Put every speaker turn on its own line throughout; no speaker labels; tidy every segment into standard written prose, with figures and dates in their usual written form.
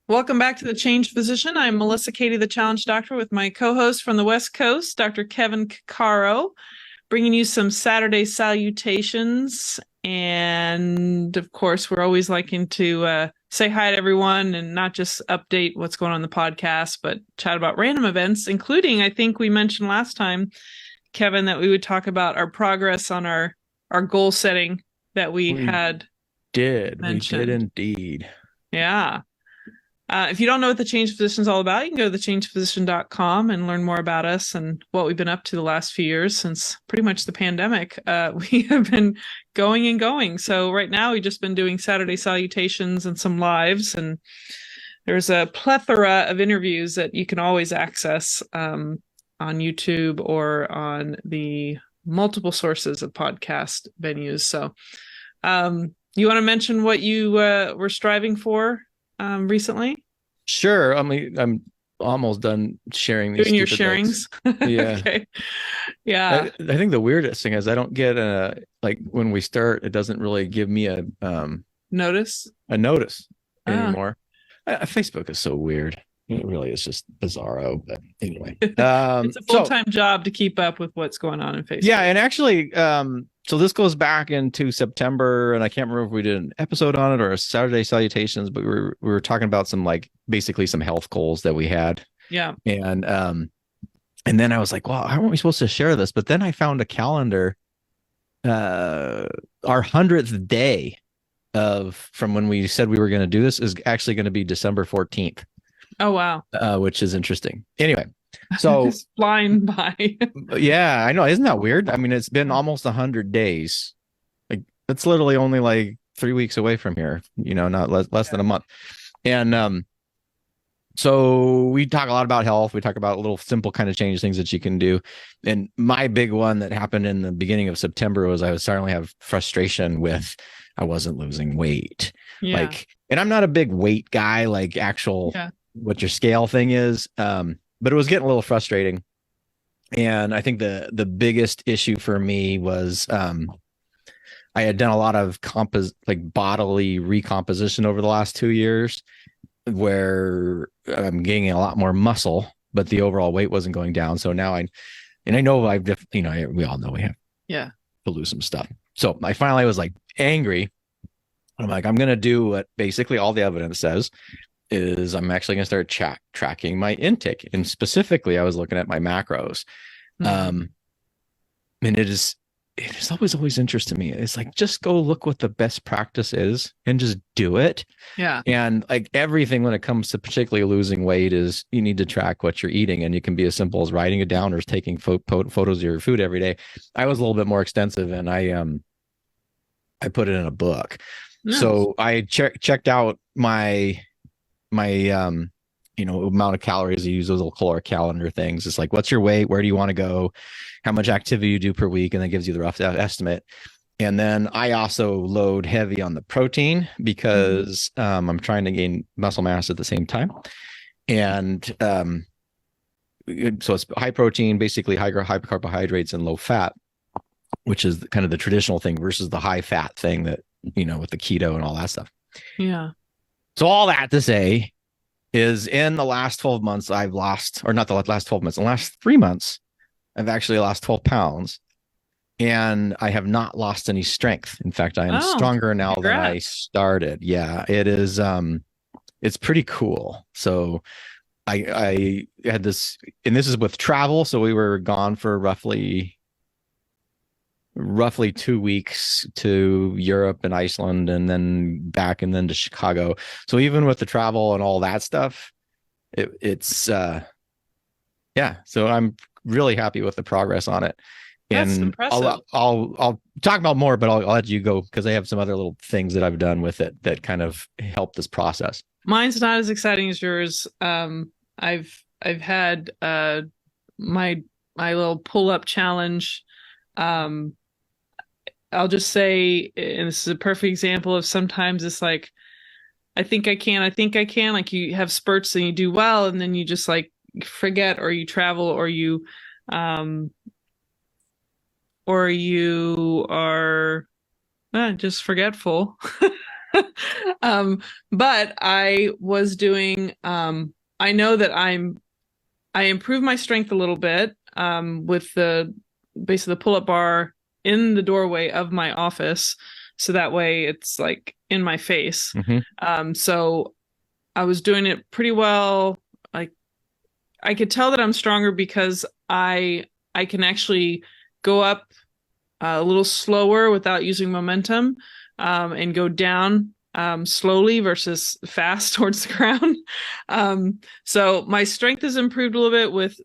Welcome back to The Change Physician. I'm Melissa Cady, the Challenge Doctor, with my co-host from the West Coast, Dr. Kevin Cuccaro, bringing you some Saturday salutations. And of course, we're always liking to say hi to everyone and not just update what's going on in the podcast, but chat about random events, including, I think we mentioned last time, Kevin, that we would talk about our progress on our goal setting that we had mentioned.
We did indeed.
Yeah. If you don't know what The Change Physician is all about, you can go to thechangephysician.com and learn more about us and what we've been up to the last few years since pretty much the pandemic. We have been going and going. So right now we've just been doing Saturday salutations and some lives, and there's a plethora of interviews that you can always access on YouTube or on the multiple sources of podcast venues. So you want to mention what you were striving for recently?
Sure. I mean, I'm almost done sharing these.
Doing your sharings.
Yeah.
Okay. Yeah.
I think the weirdest thing is I don't get like when we start, it doesn't really give me a
notice
anymore. Facebook is so weird. It really is just bizarro. But anyway,
it's a full-time job to keep up with what's going on in Facebook.
Yeah, and actually, so this goes back into September, and I can't remember if we did an episode on it or a Saturday salutations, but we were talking about some basically some health goals that we had.
Yeah.
And then I was like, well, how are we supposed to share this? But then I found a calendar, our 100th day from when we said we were going to do this is actually going to be December 14th.
Oh, wow.
Which is interesting. Anyway, so
it's flying by.
Yeah, I know. Isn't that weird? I mean, it's been almost 100 days. Like it's literally only like 3 weeks away from here, not less than a month. And so we talk a lot about health. We talk about little simple kind of change things that you can do. And my big one that happened in the beginning of September was I was starting to have frustration with I wasn't losing weight.
Yeah.
And I'm not a big weight guy, like actual what your scale thing is. But it was getting a little frustrating. And I think the biggest issue for me was I had done a lot of bodily recomposition over the last 2 years where I'm gaining a lot more muscle, but the overall weight wasn't going down. So now I know we all know we have to lose some stuff. So I finally was like angry. I'm like, I'm going to do what basically all the evidence says is I'm actually going to start tracking my intake. And specifically, I was looking at my macros. Mm-hmm. And it is always interesting to me. It's like, just go look what the best practice is and just do it.
Yeah.
And like everything when it comes to particularly losing weight is you need to track what you're eating, and you can be as simple as writing it down or taking photos of your food every day. I was a little bit more extensive, and I put it in a book. Nice. So I checked out my amount of calories. You use those little caloric calendar things. It's like, what's your weight? Where do you want to go? How much activity you do per week? And that gives you the rough estimate. And then I also load heavy on the protein because I'm trying to gain muscle mass at the same time. And so it's high protein, basically high carbohydrates and low fat, which is kind of the traditional thing versus the high fat thing that, with the keto and all that stuff.
Yeah.
So all that to say is in the last 12 months, I've lost, or not the last 12 months, in the last 3 months, I've actually lost 12 pounds, and I have not lost any strength. In fact, I am stronger now than I started. Yeah, it is. It's pretty cool. So I had this, and this is with travel. So we were gone for roughly 2 weeks to Europe and Iceland, and then back and then to Chicago. So even with the travel and all that stuff, it's so I'm really happy with the progress on it.
That's
and
impressive.
I'll talk about more, but I'll let you go because I have some other little things that I've done with it that kind of help this process.
Mine's not as exciting as yours. I've had my little pull-up challenge. I'll just say, and this is a perfect example of sometimes it's like, I think I can. Like you have spurts and you do well, and then you just like forget, or you travel, or you are just forgetful. But I was doing, I know that I improved my strength a little bit, with the base of the pull-up bar in the doorway of my office. So that way it's like in my face. So I was doing it pretty well. Like I could tell that I'm stronger because I can actually go up a little slower without using momentum, and go down slowly versus fast towards the ground. So my strength has improved a little bit with,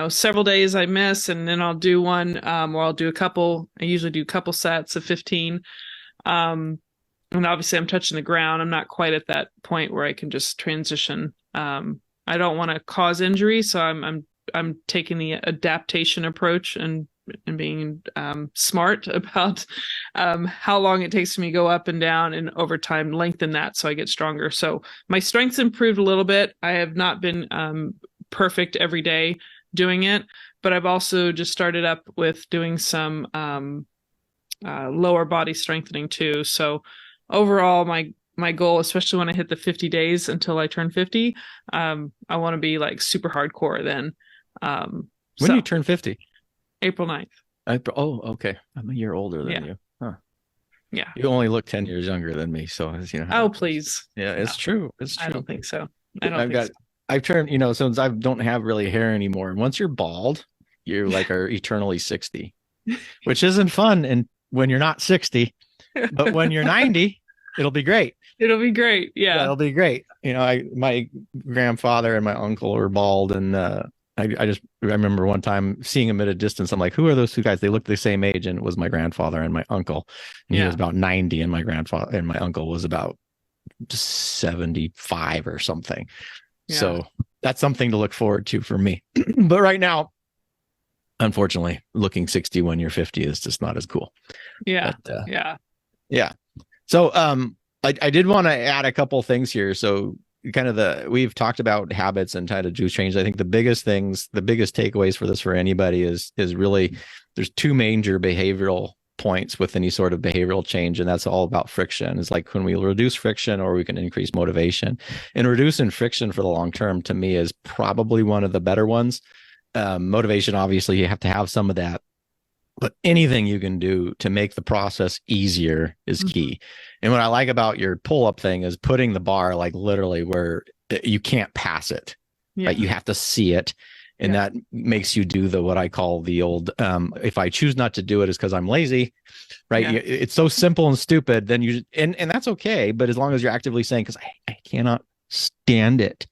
several days I miss, and then I'll do one, or I'll do a couple. I usually do a couple sets of 15. And obviously I'm touching the ground. I'm not quite at that point where I can just transition. I don't want to cause injury, so I'm taking the adaptation approach and being smart about how long it takes me to go up and down, and over time lengthen that so I get stronger. So my strength's improved a little bit. I have not been perfect every day doing it, but I've also just started up with doing some lower body strengthening too. So overall, my goal, especially when I hit the 50 days until I turn 50, I want to be like super hardcore then.
When do you turn 50?
April 9th.
April. Oh, okay. I'm a year older than you. Huh.
Yeah.
You only look 10 years younger than me. So, as you know.
Oh, please.
Yeah, it's true. It's true.
I don't think so. So.
I've turned, since I don't have really hair anymore. And once you're bald, you like are eternally 60, which isn't fun. And when you're not 60, but when you're 90, it'll be great.
It'll be great. Yeah.
It'll be great. My grandfather and my uncle were bald, and I remember one time seeing him at a distance. I'm like, who are those two guys? They look the same age, and it was my grandfather and my uncle. And he was about 90, and my grandfather and my uncle was about 75 or something. Yeah. So that's something to look forward to for me. But right now, unfortunately, looking 60 when you're 50 is just not as cool.
Yeah.
But, yeah. So I did want to add a couple things here. So we've talked about habits and kind of juice change. I think the biggest takeaways for this for anybody is really there's two major behavioral points with any sort of behavioral change, and that's all about friction. It's like when we reduce friction, or we can increase motivation. And reducing friction for the long term, to me, is probably one of the better ones. Motivation, obviously, you have to have some of that, but anything you can do to make the process easier is key. And what I like about your pull-up thing is putting the bar like literally where you can't pass it. Right? You have to see it. And that makes you do what I call the old, if I choose not to do it, is because I'm lazy, right? Yeah. It's so simple and stupid. Then and that's okay. But as long as you're actively saying, because I cannot stand it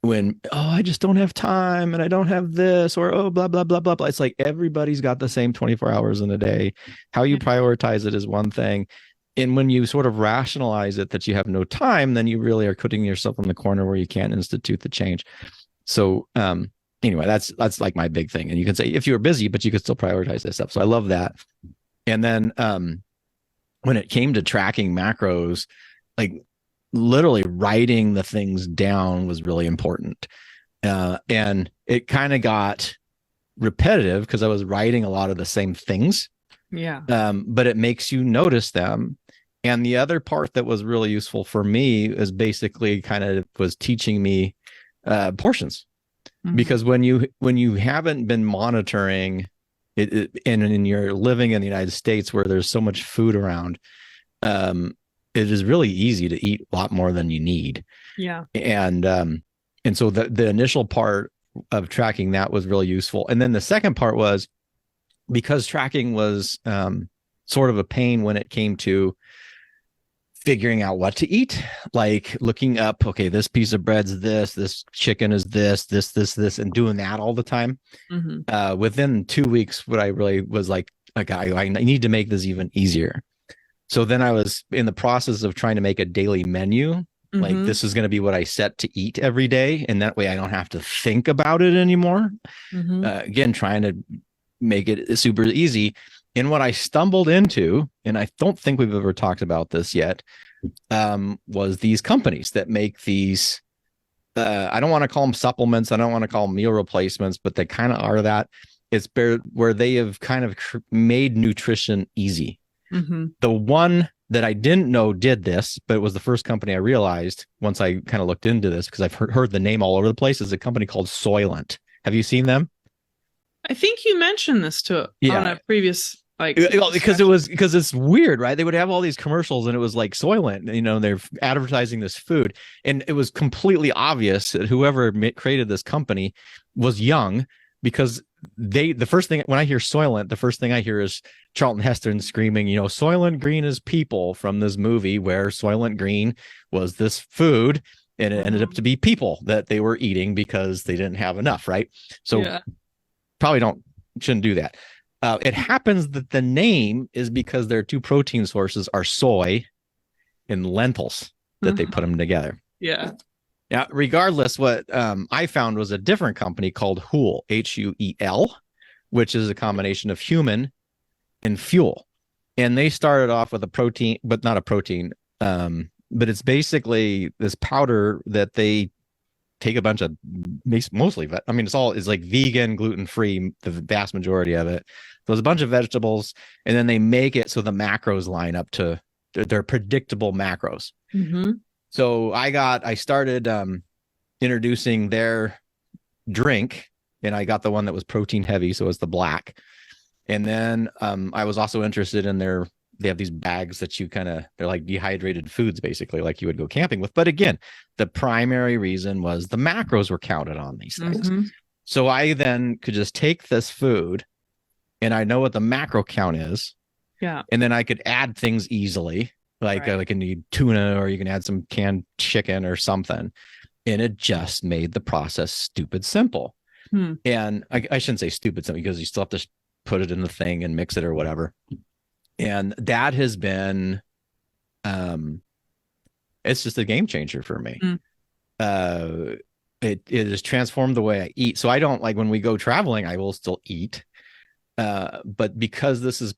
when, I just don't have time and I don't have this, or, blah, blah, blah, blah, blah. It's like everybody's got the same 24 hours in a day. How you prioritize it is one thing. And when you sort of rationalize it that you have no time, then you really are putting yourself in the corner where you can't institute the change. So, anyway, that's like my big thing. And you can say if you're busy, but you could still prioritize this stuff. So I love that. And then when it came to tracking macros, like literally writing the things down was really important. And it kind of got repetitive because I was writing a lot of the same things.
Yeah.
But it makes you notice them. And the other part that was really useful for me is basically kind of was teaching me portions. Because when you haven't been monitoring it, and you're living in the United States where there's so much food around, it is really easy to eat a lot more than you need.
Yeah.
And so the initial part of tracking that was really useful. And then the second part was, because tracking was sort of a pain when it came to figuring out what to eat, like looking up, okay, this piece of bread's this chicken is this, and doing that all the time. Within 2 weeks, what I really was like, okay, I need to make this even easier. So then I was in the process of trying to make a daily menu. Like, this is going to be what I set to eat every day. And that way I don't have to think about it anymore. Again, trying to make it super easy. And what I stumbled into, and I don't think we've ever talked about this yet, was these companies that make these, I don't want to call them supplements. I don't want to call them meal replacements, but they kind of are that. It's where they have kind of made nutrition easy. The one that I didn't know did this, but it was the first company I realized once I kind of looked into this, because I've heard the name all over the place, is a company called Soylent. Have you seen them?
I think you mentioned this to on
Yeah.
a previous like
Because it's weird, right? They would have all these commercials and it was like Soylent, they're advertising this food, and it was completely obvious that whoever created this company was young, because the first thing when I hear Soylent, the first thing I hear is Charlton Heston screaming, Soylent Green is people, from this movie where Soylent Green was this food and it ended up to be people that they were eating because they didn't have enough, right? So probably shouldn't do that. It happens that the name is because their two protein sources are soy and lentils, that they put them together.
Yeah.
Now, regardless, what I found was a different company called Huel, Huel, which is a combination of human and fuel. And they started off with a protein, but not a protein. But it's basically this powder that they take a bunch of, mostly, it's like vegan, gluten-free, the vast majority of it. So there's a bunch of vegetables, and then they make it so the macros line up to their predictable macros. So I started introducing their drink, and I got the one that was protein heavy, so it's the black. And then I was also interested in they have these bags that they're like dehydrated foods, basically, like you would go camping with. But again, the primary reason was the macros were counted on these things. So I then could just take this food and I know what the macro count is.
Yeah.
And then I could add things easily, like I can need tuna, or you can add some canned chicken or something. And it just made the process stupid simple. And I shouldn't say stupid simple, because you still have to put it in the thing and mix it or whatever. And that has been, it's just a game changer for me. It has transformed the way I eat. So I don't, like, when we go traveling, I will still eat. But because this is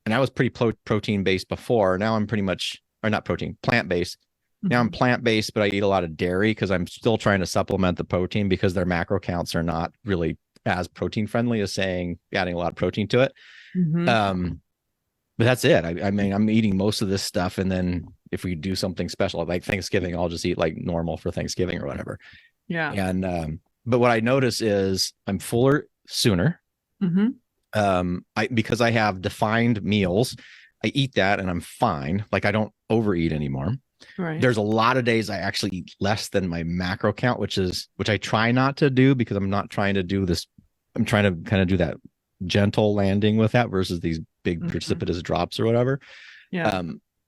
and I was pretty protein based before. Now I'm pretty much, or not protein, plant based. Now I'm plant based, but I eat a lot of dairy because I'm still trying to supplement the protein, because their macro counts are not really as protein friendly as adding a lot of protein to it. But that's it. I mean, I'm eating most of this stuff, and then if we do something special like Thanksgiving, I'll just eat like normal for Thanksgiving or whatever.
Yeah.
And but what I notice is I'm fuller sooner. Because I have defined meals, I eat that and I'm fine. Like, I don't overeat anymore.
Right.
There's a lot of days I actually eat less than my macro count, which I try not to do, because I'm not trying to do this. I'm trying to kind of do that gentle landing with that versus these big precipitous drops or whatever.
Yeah.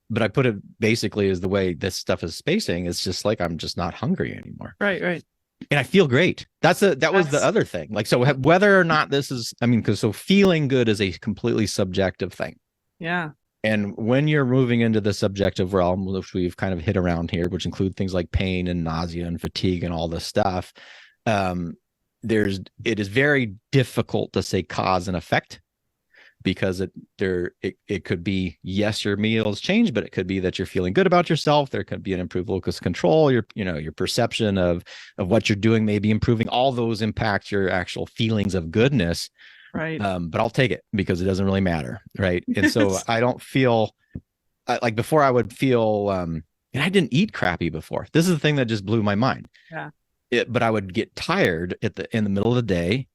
But I put it basically as the way this stuff is spacing. It's just like, I'm just not hungry anymore.
Right.
And I feel great. That was the other thing. Like, so whether or not this is, because feeling good is a completely subjective thing.
Yeah.
And when you're moving into the subjective realm, which we've kind of hit around here, which include things like pain and nausea and fatigue and all this stuff, it is very difficult to say cause and effect, because it could be, yes, your meals change, but it could be that you're feeling good about yourself. There could be an improved locus control. Your perception of what you're doing may be improving. All those impact your actual feelings of goodness.
Right.
But I'll take it, because it doesn't really matter. Right. And so I don't feel like before I would feel, and I didn't eat crappy before. This is the thing that just blew my mind.
Yeah.
But I would get tired in the middle of the day.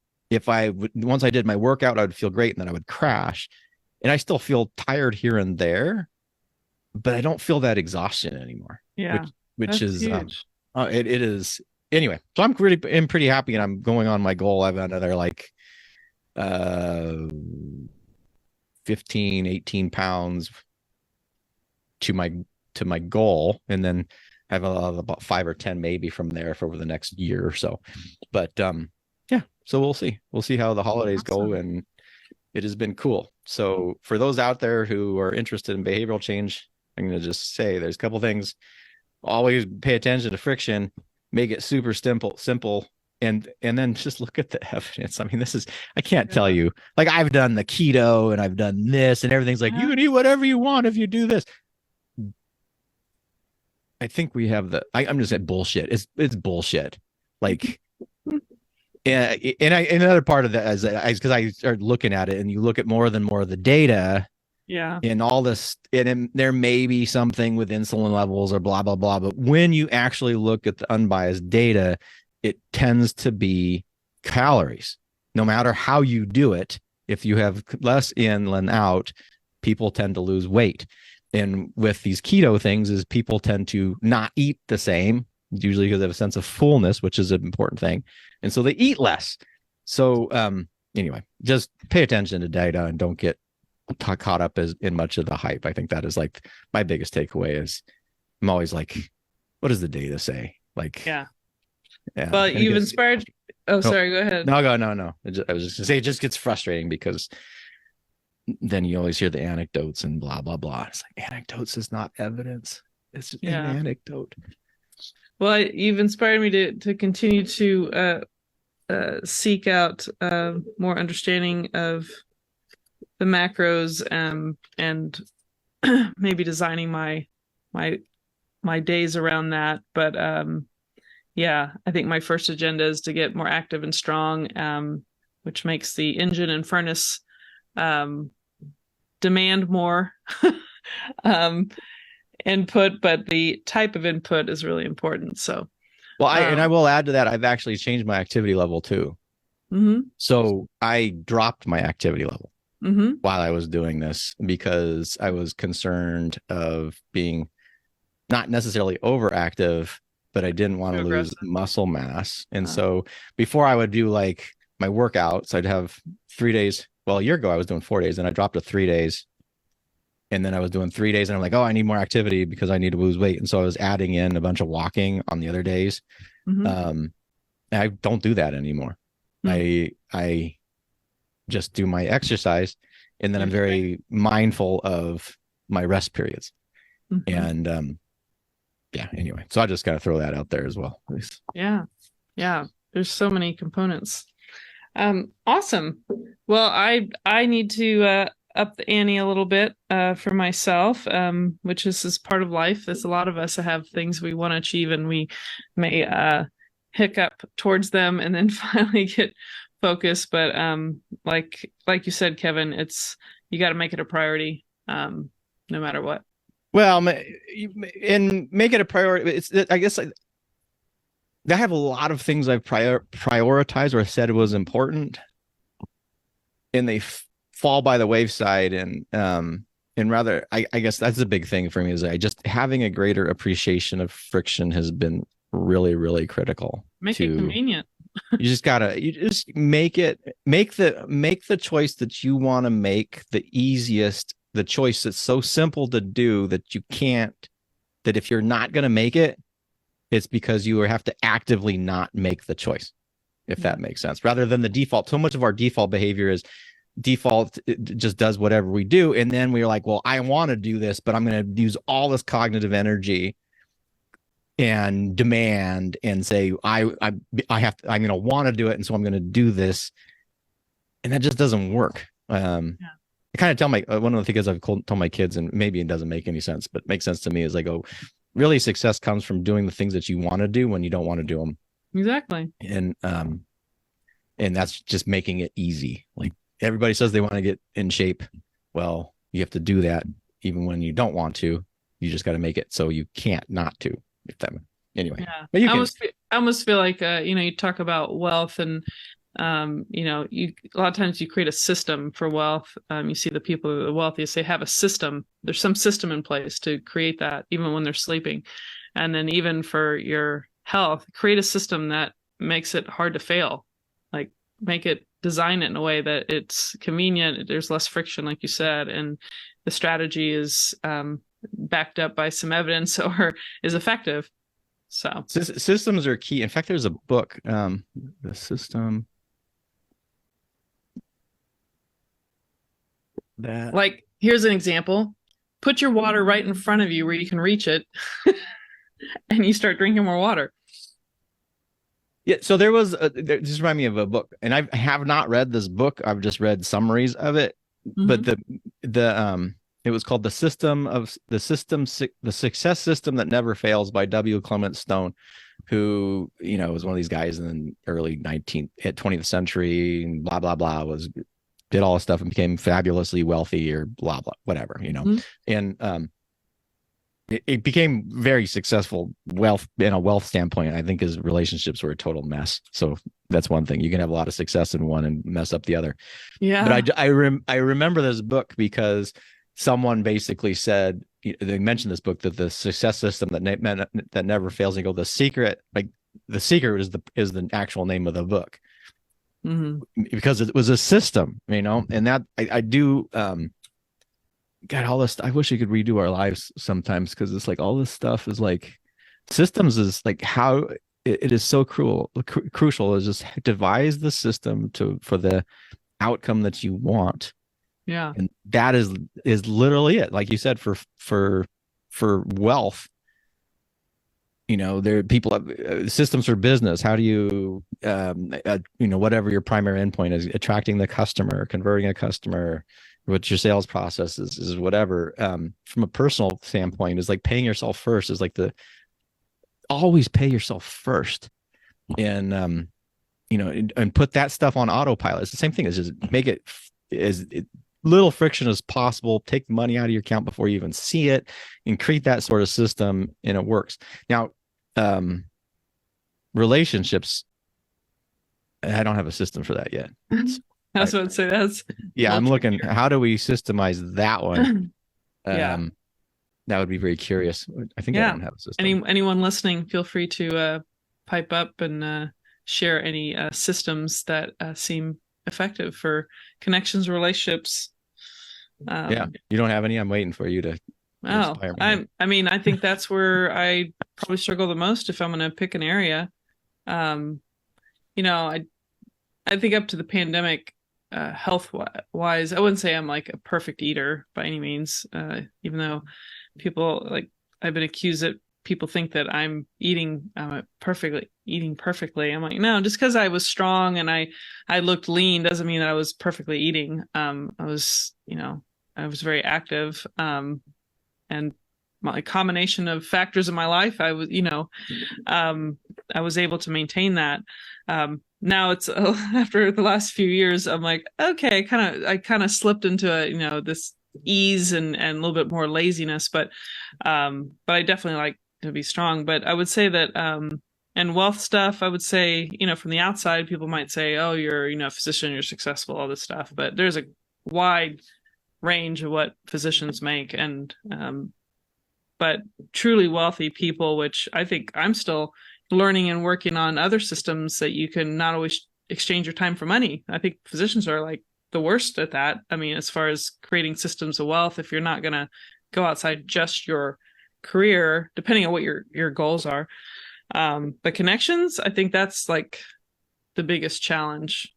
Once I did my workout, I would feel great, and then I would crash. And I still feel tired here and there, but I don't feel that exhaustion anymore.
Yeah.
Which is
huge.
It is anyway. So I'm pretty happy, and I'm going on my goal. I've another 15, 18 pounds to my goal, and then have about 5 or 10 maybe from there for over the next year or so. But so we'll see how the holidays go, and it has been cool. So for those out there who are interested in behavioral change, I'm going to just say there's a couple things. Always pay attention to friction, make it super simple, and then just look at the evidence. I can't tell you, like, I've done the keto and I've done this, and everything's like, you can eat whatever you want if you do this. I think we have I'm just saying bullshit. It's bullshit. Like, and another part of that is because I started looking at it, and you look at more of the data,
Yeah.
in all this, and there may be something with insulin levels or blah, blah, blah. But when you actually look at the unbiased data, it tends to be calories. No matter how you do it, if you have less in than out, people tend to lose weight. And with these keto things is people tend to not eat the same, usually because they have a sense of fullness, which is an important thing. And so they eat less. So anyway, just pay attention to data and don't get caught up in much of the hype. I think that is like my biggest takeaway is I'm always like, what does the data say? Like,
yeah. Well, you've inspired. Oh, sorry. Go ahead.
No. I was just gonna say it just gets frustrating because then you always hear the anecdotes and blah, blah, blah. It's like anecdotes is not evidence. It's just an anecdote.
Well, you've inspired me to continue to seek out more understanding of the macros and maybe designing my days around that. But yeah, I think my first agenda is to get more active and strong, which makes the engine and furnace demand more input, but the type of input is really important. So,
well, I will add to that. I've actually changed my activity level too. So I dropped my activity level while I was doing this because I was concerned of being not necessarily overactive, but I didn't want to lose muscle mass. And so before I would do like my workouts, I'd have 3 days. Well, a year ago I was doing 4 days and I dropped to 3 days. And then I was doing 3 days and I'm like, oh, I need more activity because I need to lose weight. And so I was adding in a bunch of walking on the other days. I don't do that anymore. I just do my exercise and then I'm very mindful of my rest periods. And yeah, anyway, so I just got to throw that out there as well.
Yeah. There's so many components. Awesome. Well, I need to up the ante a little bit for myself, which is part of life. There's a lot of us that have things we want to achieve and we may hiccup towards them and then finally get focused. But like you said, Kevin, you got to make it a priority no matter what.
Well, and make it a priority. I guess I have a lot of things I've prioritized or said was important, and they fall by the wayside. And rather, I guess that's the big thing for me is I just having a greater appreciation of friction has been really, really critical.
Make it convenient.
You just make the choice that you want to make the easiest. The choice that's so simple to do that if you're not going to make it, it's because you have to actively not make the choice, if that makes sense, rather than the default. So much of our default behavior is default. It just does whatever we do. And then we're like, well, I want to do this, but I'm going to use all this cognitive energy and demand and say, I'm going to want to do it. And so I'm going to do this. And that just doesn't work. I kind of tell one of the things I've told my kids, and maybe it doesn't make any sense, but makes sense to me is I go, really success comes from doing the things that you want to do when you don't want to do them.
Exactly.
And that's just making it easy. Like everybody says they want to get in shape. Well, you have to do that even when you don't want to. You just got to make it so you can't not to. Anyway.
Yeah. But I almost feel like you talk about wealth and a lot of times you create a system for wealth. You see the people who are the wealthiest, they have a system. There's some system in place to create that even when they're sleeping. And then even for your health, create a system that makes it hard to fail. Like design it in a way that it's convenient. There's less friction, like you said, and the strategy is backed up by some evidence or is effective. So
systems are key. In fact, there's a book, The System.
Like, here's an example. Put your water right in front of you where you can reach it and you start drinking more water.
Yeah. So this reminded me of a book, and I have not read this book. I've just read summaries of it, but it was called The Success System That Never Fails by W. Clement Stone, who, was one of these guys in the early 20th century and blah, blah, blah, was did all this stuff and became fabulously wealthy or blah, blah, whatever, and, it became very successful wealth in a wealth standpoint. I think his relationships were a total mess. So that's one thing. You can have a lot of success in one and mess up the other.
Yeah.
But I remember this book because someone basically said, they mentioned this book, that the success system that never fails. And go, the secret is the actual name of the book, because it was a system, and that I do, God, all this, I wish we could redo our lives sometimes, because it's like all this stuff is like systems is like how it is so crucial is just devise the system for the outcome that you want.
Yeah.
And that is literally it. Like you said, for wealth, there are people have systems for business. How do you, whatever your primary endpoint is, attracting the customer, converting a customer, what your sales process is whatever. From a personal standpoint, is like paying yourself first, is like always pay yourself first. And, and put that stuff on autopilot. It's the same thing, is just make it as little friction as possible, take the money out of your account before you even see it, and create that sort of system, and it works. Now, relationships, I don't have a system for that yet.
That's what I'd say.
I'm looking, how do we systemize that one?
Yeah.
That would be very curious. I think I don't have a system.
Anyone listening, feel free to pipe up and share any systems that seem effective for connections, relationships.
You don't have any? I'm waiting for you to inspire me.
I think that's where I probably struggle the most if I'm going to pick an area. I think up to the pandemic, health wise, I wouldn't say I'm like a perfect eater by any means, even though people, like, I've been accused that people think that I'm eating perfectly. I'm like, no, just because I was strong and I looked lean doesn't mean that I was perfectly eating. I was very active, and my combination of factors in my life, I was able to maintain that. Now it's after the last few years, I'm like, okay, I kind of slipped into this ease and a little bit more laziness, but I definitely like to be strong. But I would say that, and wealth stuff, I would say, from the outside, people might say, oh, you're, a physician, you're successful, all this stuff, but there's a wide range of what physicians make. And, but truly wealthy people, which I think I'm still learning and working on other systems that you can not always exchange your time for money. I think physicians are like the worst at that. I mean, as far as creating systems of wealth, if you're not going to go outside just your career, depending on what your goals are. But connections, I think that's like the biggest challenge.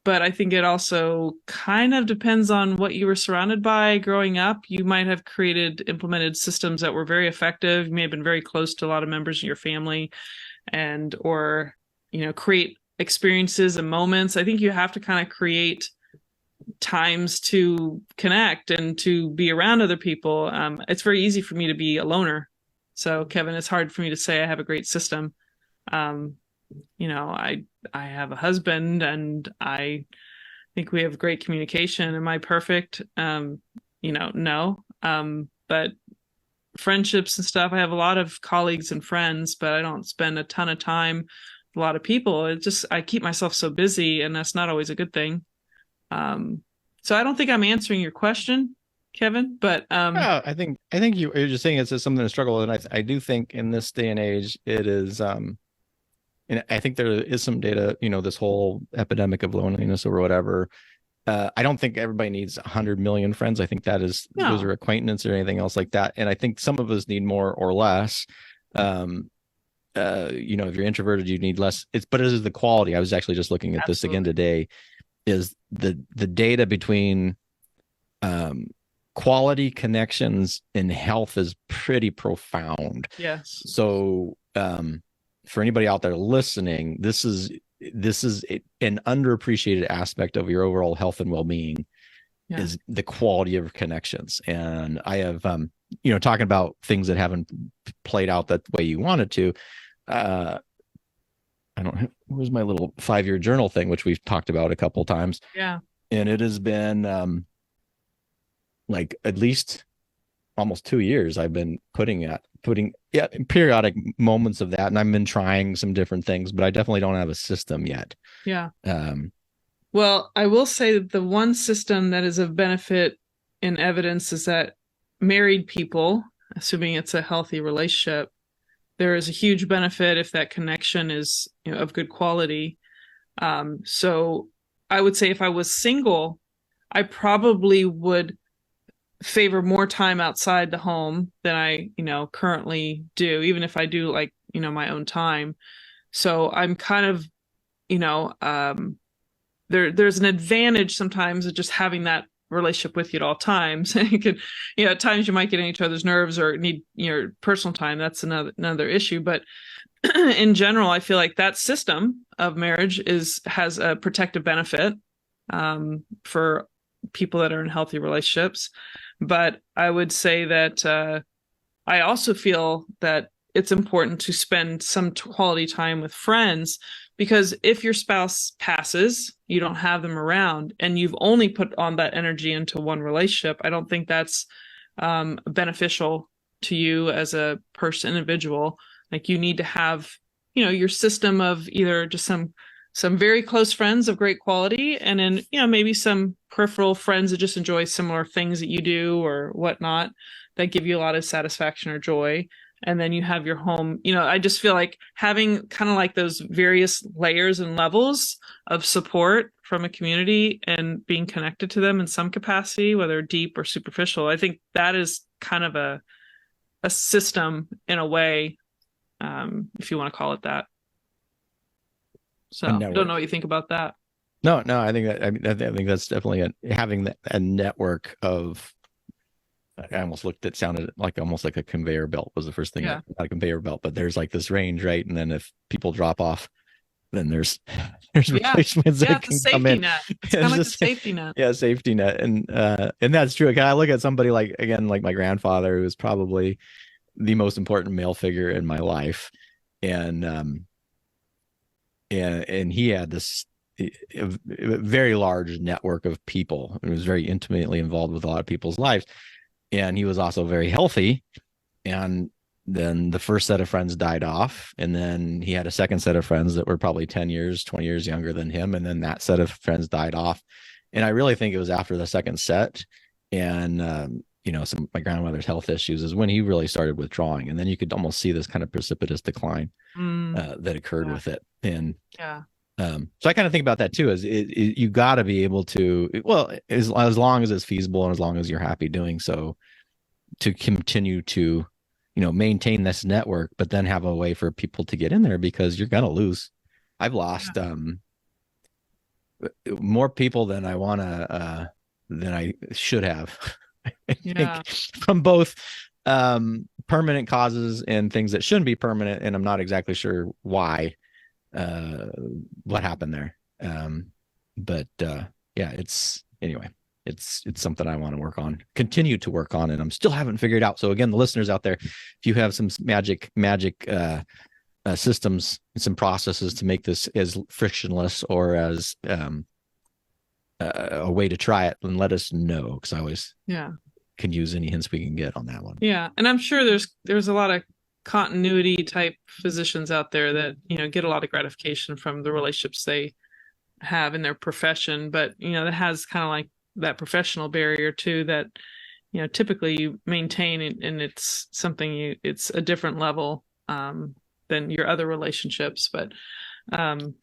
But I think it also kind of depends on what you were surrounded by growing up. You might have implemented systems that were very effective. You may have been very close to a lot of members of your family, or create experiences and moments. I think you have to kind of create times to connect and to be around other people. It's very easy for me to be a loner. So, Kevin, it's hard for me to say I have a great system. I have a husband and I think we have great communication. Am I perfect? No. But friendships and stuff, I have a lot of colleagues and friends, but I don't spend a ton of time with a lot of people. I keep myself so busy, and that's not always a good thing. So I don't think I'm answering your question, Kevin, but
I think you're just saying it's something to struggle with. And I do think in this day and age it is, and I think there is some data, this whole epidemic of loneliness or whatever. I don't think everybody needs 100 million friends. I think those are acquaintance or anything else like that. And I think some of us need more or less. If you're introverted, you need less. But it is the quality. I was actually just looking at this again today. Is the data between quality connections and health is pretty profound.
Yes.
So for anybody out there listening, this is an underappreciated aspect of your overall health and well-being, is the quality of connections. And I have, talking about things that haven't played out that way you wanted to, I I don't, where's my little 5-year journal thing, which we've talked about a couple times.
Yeah.
And it has been like at least almost 2 years I've been putting yeah, periodic moments of that. And I've been trying some different things, but I definitely don't have a system yet.
Yeah.
Um,
Well, I will say that the one system that is of benefit in evidence is that married people, assuming it's a healthy relationship, there is a huge benefit if that connection is, of good quality. So I would say if I was single, I probably would favor more time outside the home than I, currently do, even if I do like, my own time. So I'm kind of, you know, there's an advantage sometimes of just having that relationship with you at all times. You could, at times you might get on each other's nerves or need your personal time. That's another issue. But in general, I feel like that system of marriage has a protective benefit for people that are in healthy relationships. But I would say that I also feel that it's important to spend some quality time with friends, because if your spouse passes, you don't have them around, and you've only put on that energy into one relationship. I don't think that's beneficial to you as a person, individual. Like you need to have, your system of either just some very close friends of great quality, and then, maybe some peripheral friends that just enjoy similar things that you do or whatnot that give you a lot of satisfaction or joy. And then you have your home. I just feel like having kind of like those various layers and levels of support from a community and being connected to them in some capacity, whether deep or superficial, I think that is kind of a system in a way, if you want to call it that. So I don't know what you think about that.
No, I think I think that's definitely having a network of. I almost looked. It sounded like almost like a conveyor belt was the first thing.
Yeah.
Not a conveyor belt, but there's like this range, right? And then if people drop off, then there's replacements that can come in.
It's kind of like a safety net.
Yeah, safety net, and that's true. I look at somebody like my grandfather, who was probably the most important male figure in my life, and he had this a very large network of people. He was very intimately involved with a lot of people's lives, and he was also very healthy. And then the first set of friends died off, and then he had a second set of friends that were probably 10 years, 20 years younger than him, and then that set of friends died off. And I really think it was after the second set and some my grandmother's health issues is when he really started withdrawing, and then you could almost see this kind of precipitous decline that occurred with it. And so I kind of think about that too, is you got to be able to, well, as long as it's feasible and as long as you're happy doing so, to continue to, maintain this network, but then have a way for people to get in there, because you're going to lose. I've lost more people than I want to, than I should have. I think from both permanent causes and things that shouldn't be permanent. And I'm not exactly sure why. What happened there, but it's something I want to continue to work on, and I'm still haven't figured out. So again, the listeners out there, if you have some magic systems and some processes to make this as frictionless or as a way to try it, then let us know, because I always can use any hints we can get on that one.
And I'm sure there's a lot of continuity type physicians out there that get a lot of gratification from the relationships they have in their profession, but that has kind of like that professional barrier too, that typically you maintain, and it's something it's a different level than your other relationships. But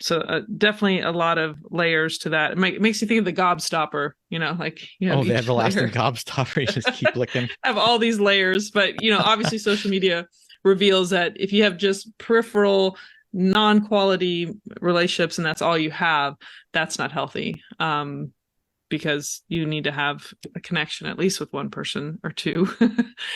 so definitely a lot of layers to that. It makes you think of the gobstopper, like the
everlasting gobstopper. You just keep licking.
Have all these layers, but obviously social media reveals that if you have just peripheral non-quality relationships and that's all you have, that's not healthy, because you need to have a connection at least with one person or two.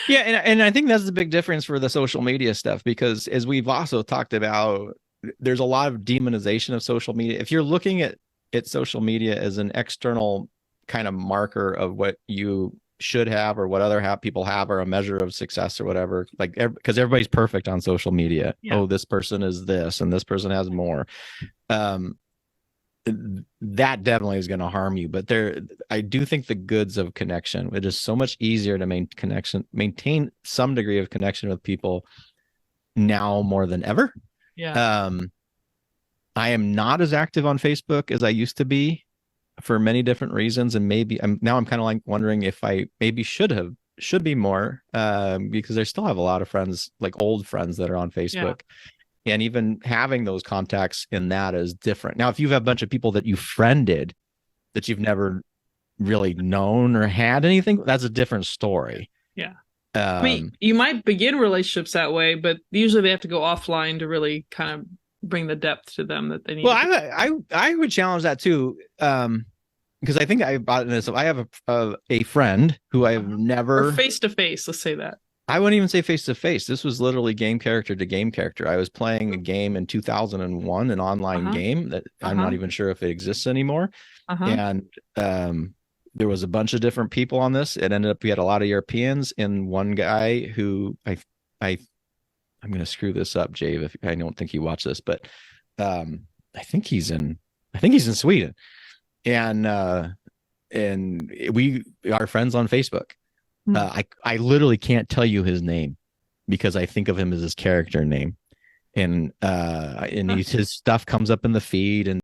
And I think that's the big difference for the social media stuff, because as we've also talked about, there's a lot of demonization of social media. If you're looking at social media as an external kind of marker of what you should have or what other people have or a measure of success or whatever, like because everybody's perfect on social media. Yeah. Oh, this person is this and this person has more. That definitely is going to harm you, but I do think the goods of connection, it is so much easier to maintain some degree of connection with people now more than ever.
Yeah.
I am not as active on Facebook as I used to be for many different reasons. And maybe I'm kind of like wondering if I maybe should be more, because I still have a lot of friends, like old friends that are on Facebook. Yeah. And even having those contacts in that is different. Now, if you have a bunch of people that you friended that you've never really known or had anything, that's a different story.
Yeah. I mean, you might begin relationships that way, but usually they have to go offline to really kind of bring the depth to them that they need.
Well, I would challenge that too. Because I think I have a friend who I've never
face to face. Let's say that.
I wouldn't even say face to face. This was literally game character to game character. I was playing a game in 2001, an online game that I'm not even sure if it exists anymore. And there was a bunch of different people on this. It ended up we had a lot of Europeans and one guy who I'm going to screw this up, Jave, if I don't think you watch this, but I think he's in Sweden. And we are friends on Facebook. I literally can't tell you his name because I think of him as his character name, and his stuff comes up in the feed and